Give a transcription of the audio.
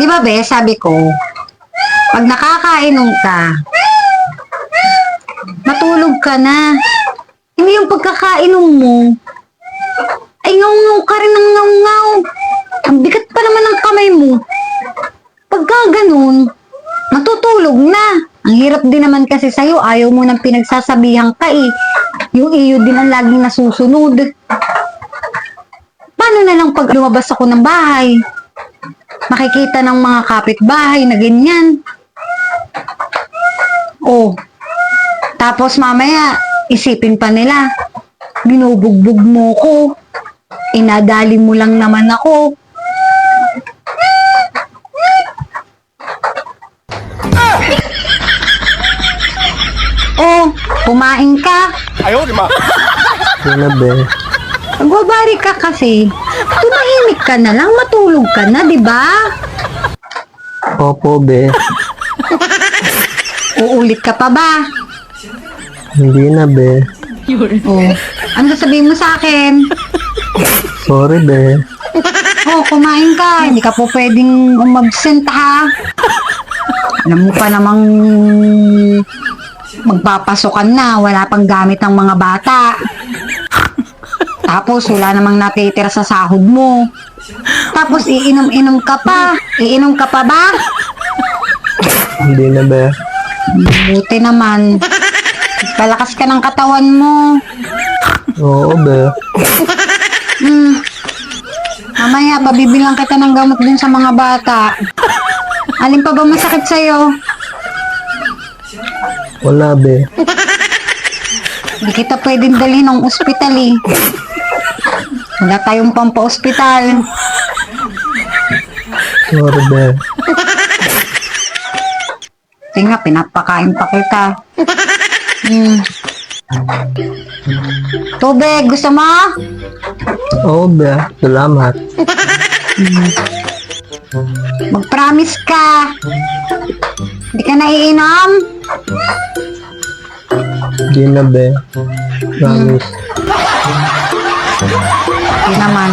Di ba, be, sabi ko, pag nakakainom ka, matulog ka na. Hindi yung pagkakainom mo, ay ngaw-ngaw ka rin ng ngaw-ngaw. Ang bigat pa naman ng kamay mo. Pagka ganun, matutulog na. Ang hirap din naman kasi sa'yo, ayaw mo nang pinagsasabihan ka eh. Yung iyo din ang laging nasusunod. Paano na lang pag lumabas ako ng bahay? Makikita ng mga kapitbahay na ganyan. Oh, tapos mamaya, isipin pa nila, binubugbog mo ko. Inadali mo lang naman ako. Oh, kumain ka. Ayaw, di ma. Yun na, be. Nagbabari ka kasi. Tumahimik ka na lang, matulog ka na, di ba? Opo, be. Uulit ka pa ba? Hindi na, be. Oh, ano sasabihin mo sa akin? Sorry, be. Oh, kumain ka. Hindi ka po pwedeng umabsent, ha? Alam mo pa namang magpapasokan na. Wala pang gamit ng mga bata. Tapos, wala namang natitira sa sahod mo. Tapos, iinom-inom ka pa. Iinom ka pa ba? Hindi na, be. Buti naman. Palakas ka ng katawan mo. Oo, be. Mamaya, pabibilang kita ng gamot dun sa mga bata. Alin pa ba masakit sa'yo? Wala, be. Hindi kita pwedeng dalhin ng ospital eh. Wala tayong pampa-ospital. Sorry, be. Sige nga, pinapakain pa kita. Tubig, gusto mo? Oo, be. Salamat. Mag-promise ka. Hindi ka naiinom? Hindi na, be. Promise. Hindi naman.